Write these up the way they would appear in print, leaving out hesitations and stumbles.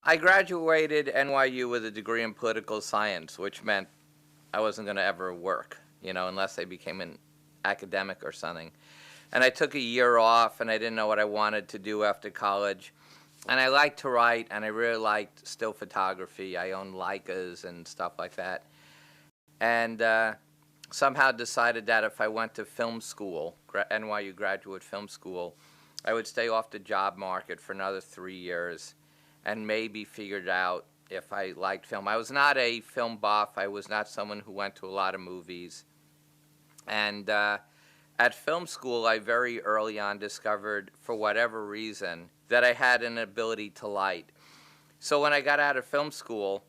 I graduated NYU with a degree in political science, which meant I wasn't going to ever work, unless I became an academic or something. And I took a year off, and I didn't know what I wanted to do after college. And I liked to write, and I really liked still photography. I owned Leicas and stuff like that. And somehow decided that if I went to film school, NYU graduate film school, I would stay off the job market for another 3 years and maybe figured out if I liked film. I was not a film buff. I was not someone who went to a lot of movies. And at film school, I very early on discovered, for whatever reason, that I had an ability to light. So when I got out of film school,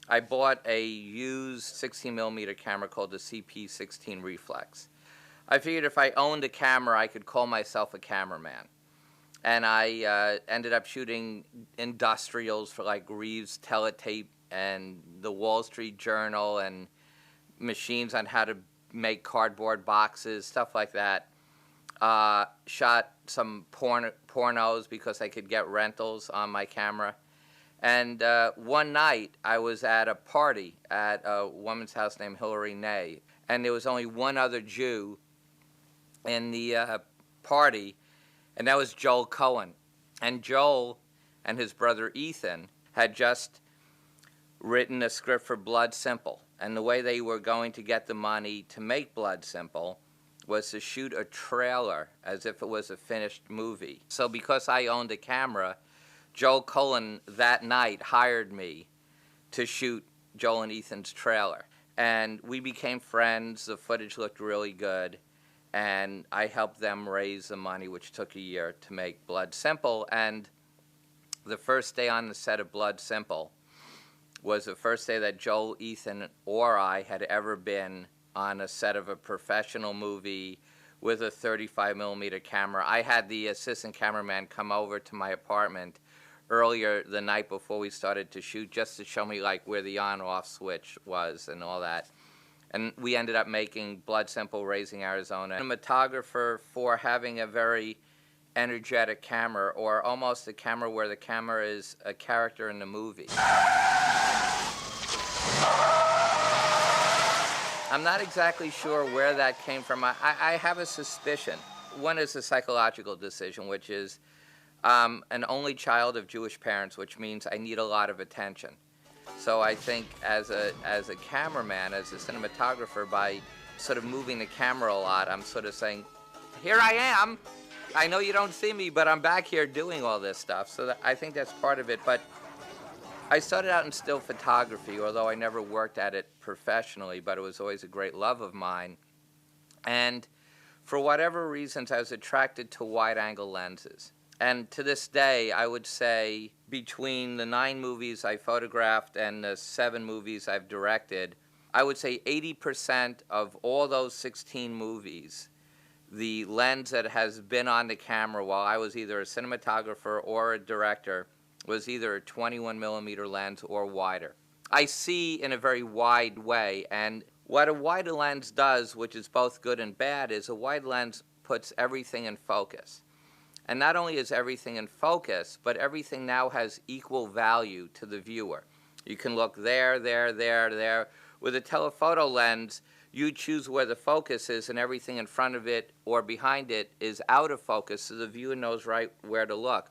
I bought a used 16mm camera called the CP16 Reflex. I figured if I owned a camera, I could call myself a cameraman. And I ended up shooting industrials for like Reeves Teletape and the Wall Street Journal and machines on how to make cardboard boxes, stuff like that. Shot some pornos because I could get rentals on my camera. And one night I was at a party at a woman's house named Hillary Ney, and there was only one other Jew in the party, and that was Joel Coen. And Joel and his brother Ethan had just written a script for Blood Simple. And the way they were going to get the money to make Blood Simple was to shoot a trailer as if it was a finished movie. So because I owned a camera, Joel Coen that night hired me to shoot Joel and Ethan's trailer. And we became friends. The footage looked really good. And I helped them raise the money, which took a year, to make Blood Simple. And the first day on the set of Blood Simple was the first day that Joel, Ethan, or I had ever been on a set of a professional movie with a 35mm camera. I had the assistant cameraman come over to my apartment earlier the night before we started to shoot just to show me like where the on-off switch was and all that. And we ended up making Blood Simple, Raising Arizona. I'm a cinematographer for having a very energetic camera, or almost a camera where the camera is a character in the movie. I'm not exactly sure where that came from. I have a suspicion. One is a psychological decision, which is an only child of Jewish parents, which means I need a lot of attention. So I think as a cameraman, as a cinematographer, by sort of moving the camera a lot, I'm sort of saying, here I am. I know you don't see me, but I'm back here doing all this stuff. So I think that's part of it. But I started out in still photography, although I never worked at it professionally, but it was always a great love of mine. And for whatever reasons, I was attracted to wide-angle lenses. And to this day, I would say between the 9 movies I photographed and the 7 movies I've directed, I would say 80% of all those 16 movies, the lens that has been on the camera while I was either a cinematographer or a director was either a 21mm lens or wider. I see in a very wide way, and what a wide lens does, which is both good and bad, is a wide lens puts everything in focus. And not only is everything in focus, but everything now has equal value to the viewer. You can look there, there, there, there. With a telephoto lens, you choose where the focus is, and everything in front of it or behind it is out of focus, so the viewer knows right where to look.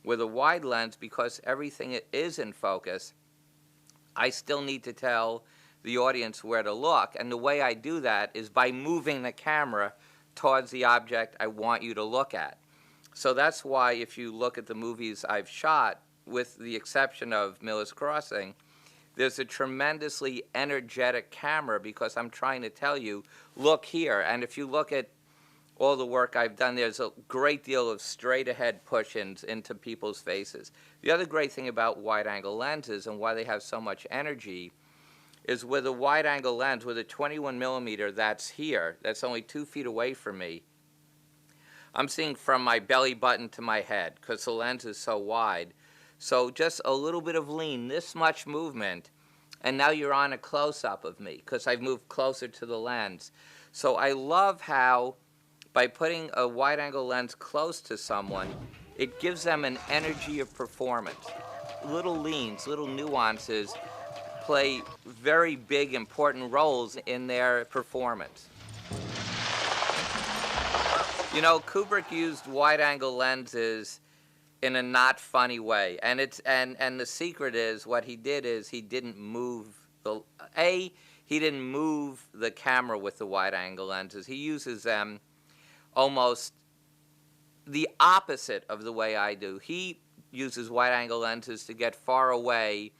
With a wide lens, because everything is in focus, I still need to tell the audience where to look. And the way I do that is by moving the camera towards the object I want you to look at. So that's why if you look at the movies I've shot, with the exception of Miller's Crossing, there's a tremendously energetic camera because I'm trying to tell you, look here. And if you look at all the work I've done, there's a great deal of straight-ahead push-ins into people's faces. The other great thing about wide-angle lenses and why they have so much energy is with a wide-angle lens, with a 21mm that's here, that's only 2 feet away from me, I'm seeing from my belly button to my head because the lens is so wide. So just a little bit of lean, this much movement, and now you're on a close-up of me because I've moved closer to the lens. So I love how by putting a wide-angle lens close to someone, it gives them an energy of performance. little leans, little nuances play very big, important roles in their performance. You know, Kubrick used wide-angle lenses in a not funny way, and the secret is what he did is he didn't move he didn't move the camera with the wide-angle lenses. He uses them almost the opposite of the way I do. He uses wide-angle lenses to get far away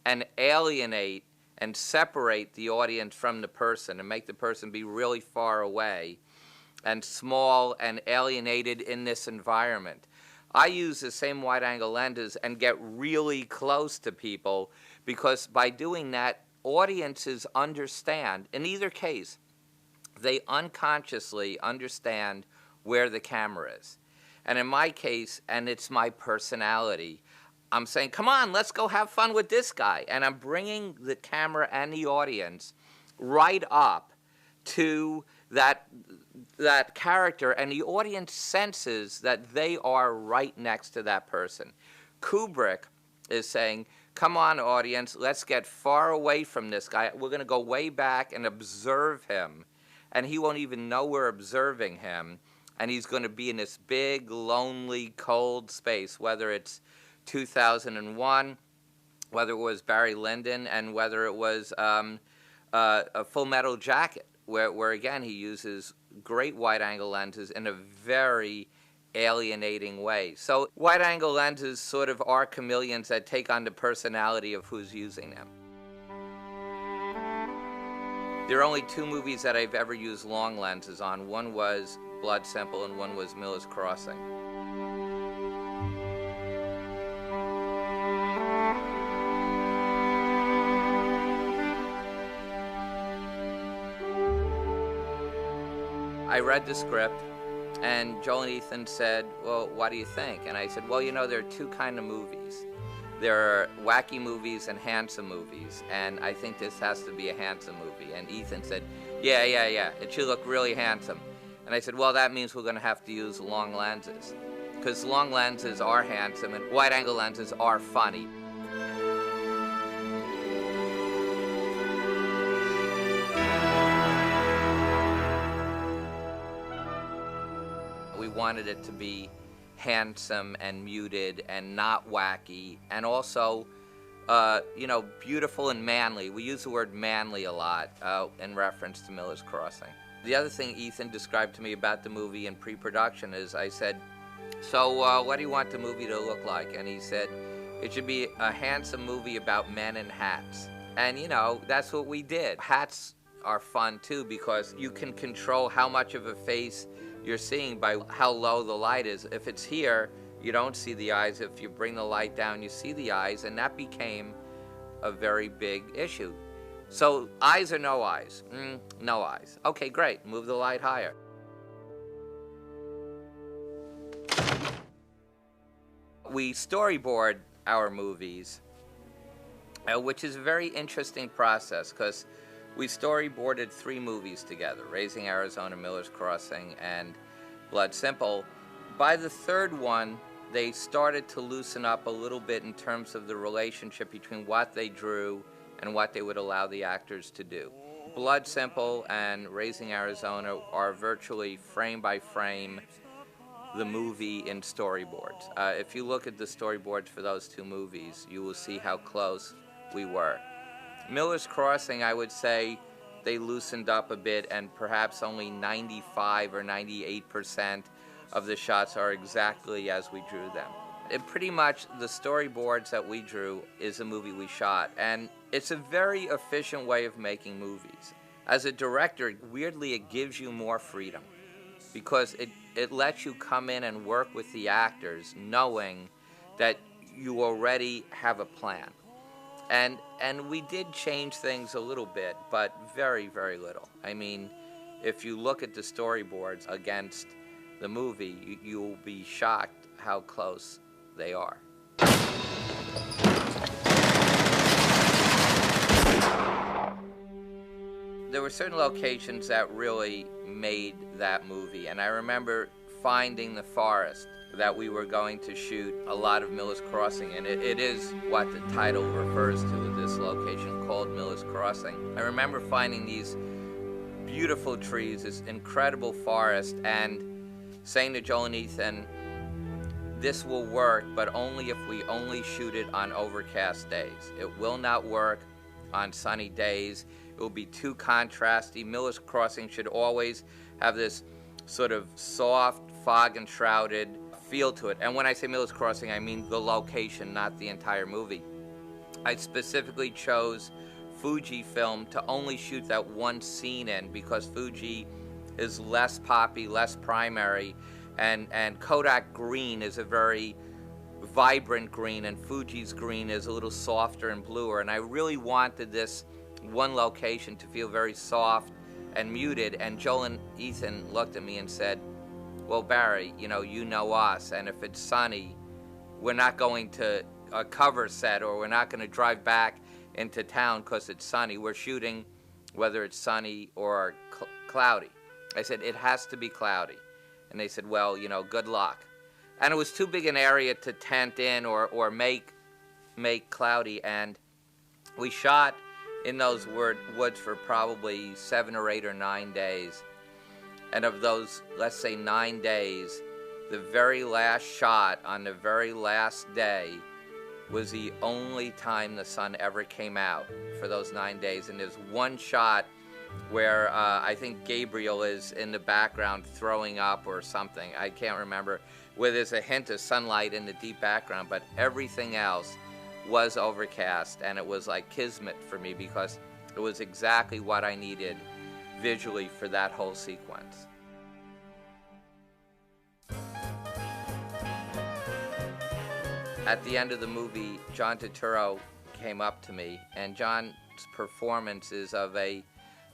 and alienate and separate the audience from the person and make the person be really far away and small and alienated in this environment. I use the same wide-angle lenses and get really close to people because by doing that, audiences understand. In either case, they unconsciously understand where the camera is. And in my case, and it's my personality, I'm saying, come on, let's go have fun with this guy. And I'm bringing the camera and the audience right up to that character, and the audience senses that they are right next to that person. Kubrick is saying, come on, audience, let's get far away from this guy. We're going to go way back and observe him, and he won't even know we're observing him, and he's going to be in this big, lonely, cold space, whether it's 2001, whether it was Barry Lyndon, and whether it was a Full Metal Jacket, where again, he uses great wide-angle lenses in a very alienating way. So wide-angle lenses sort of are chameleons that take on the personality of who's using them. There are only two movies that I've ever used long lenses on. One was Blood Simple and one was Miller's Crossing. I read the script, and Joel and Ethan said, well, what do you think? And I said, well, you know, there are two kinds of movies. There are wacky movies and handsome movies, and I think this has to be a handsome movie. And Ethan said, yeah, it should look really handsome. And I said, well, that means we're going to have to use long lenses, because long lenses are handsome and wide-angle lenses are funny. We wanted it to be handsome and muted and not wacky, and also, you know, beautiful and manly. We use the word manly a lot in reference to Miller's Crossing. The other thing Ethan described to me about the movie in pre-production is I said, so what do you want the movie to look like? And he said, it should be a handsome movie about men in hats. And, you know, that's what we did. Hats are fun, too, because you can control how much of a face you're seeing by how low the light is. If it's here, you don't see the eyes. If you bring the light down, you see the eyes, and that became a very big issue. So eyes or no eyes? No eyes. Okay, great. Move the light higher. We storyboard our movies, which is a very interesting process because we storyboarded 3 movies together, Raising Arizona, Miller's Crossing, and Blood Simple. By the 3rd one, they started to loosen up a little bit in terms of the relationship between what they drew and what they would allow the actors to do. Blood Simple and Raising Arizona are virtually frame by frame the movie in storyboards. If you look at the storyboards for those 2 movies, you will see how close we were. Miller's Crossing, I would say, they loosened up a bit, and perhaps only 95 or 98% of the shots are exactly as we drew them. And pretty much the storyboards that we drew is a movie we shot, and it's a very efficient way of making movies. As a director, weirdly, it gives you more freedom because it lets you come in and work with the actors knowing that you already have a plan. And we did change things a little bit, but very, very little. I mean, if you look at the storyboards against the movie, you'll be shocked how close they are. There were certain locations that really made that movie, and I remember finding the forest that we were going to shoot a lot of Miller's Crossing, and it is what the title refers to, this location called Miller's Crossing. I remember finding these beautiful trees, this incredible forest, and saying to Joel and Ethan, this will work, but only if we only shoot it on overcast days. It will not work on sunny days. It will be too contrasty. Miller's Crossing should always have this sort of soft, fog-enshrouded feel to it. And when I say Miller's Crossing, I mean the location, not the entire movie. I specifically chose Fujifilm to only shoot that one scene in because Fuji is less poppy, less primary, and Kodak green is a very vibrant green, and Fuji's green is a little softer and bluer, and I really wanted this one location to feel very soft and muted. And Joel and Ethan looked at me and said, well, Barry, you know us, and if it's sunny, we're not going to a cover set, or we're not going to drive back into town because it's sunny. We're shooting whether it's sunny or cloudy. I said, it has to be cloudy. And they said, well, good luck. And it was too big an area to tent in or make cloudy. And we shot in those woods for probably 7 or 8 or 9 days. And of those, let's say 9 days, the very last shot on the very last day was the only time the sun ever came out for those 9 days. And there's one shot where I think Gabriel is in the background throwing up or something. I can't remember, where there's a hint of sunlight in the deep background, but everything else was overcast, and it was like kismet for me because it was exactly what I needed visually for that whole sequence. At the end of the movie, John Turturro came up to me, and John's performance is of a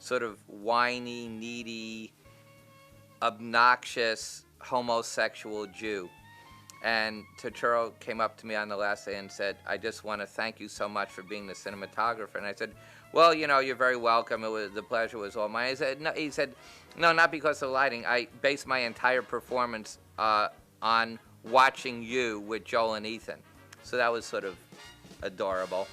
sort of whiny, needy, obnoxious, homosexual Jew. And Turturro came up to me on the last day and said, I just want to thank you so much for being the cinematographer. And I said, well, you're very welcome. The pleasure was all mine. He said, no, not because of the lighting. I based my entire performance on watching you with Joel and Ethan. So that was sort of adorable.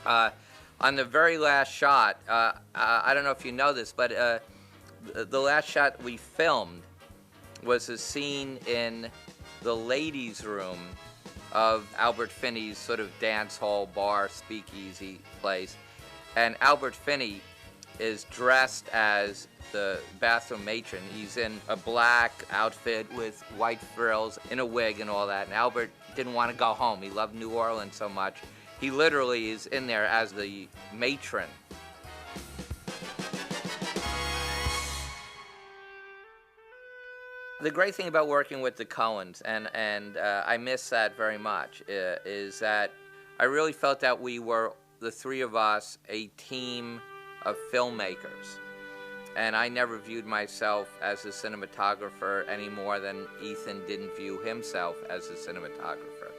On the very last shot, I don't know if you know this, but the last shot we filmed was a scene in the ladies' room of Albert Finney's sort of dance hall, bar, speakeasy place. And Albert Finney is dressed as the bathroom matron. He's in a black outfit with white frills, in a wig and all that. And Albert didn't want to go home. He loved New Orleans so much. He literally is in there as the matron. The great thing about working with the Coens, and I miss that very much, is that I really felt that we were, the three of us, a team of filmmakers. And I never viewed myself as a cinematographer any more than Ethan didn't view himself as a cinematographer.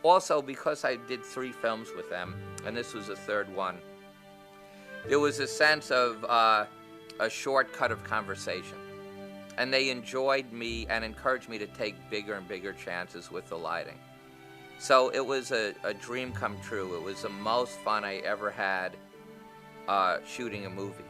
Also, because I did 3 films with them, and this was the 3rd one, there was a sense of a shortcut of conversation. And they enjoyed me and encouraged me to take bigger and bigger chances with the lighting. So it was a dream come true. It was the most fun I ever had shooting a movie.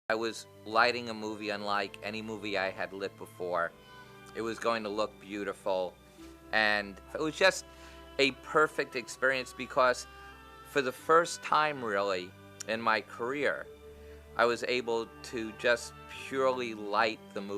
I was lighting a movie unlike any movie I had lit before. It was going to look beautiful, and it was just a perfect experience because for the first time really in my career, I was able to just purely light the movie.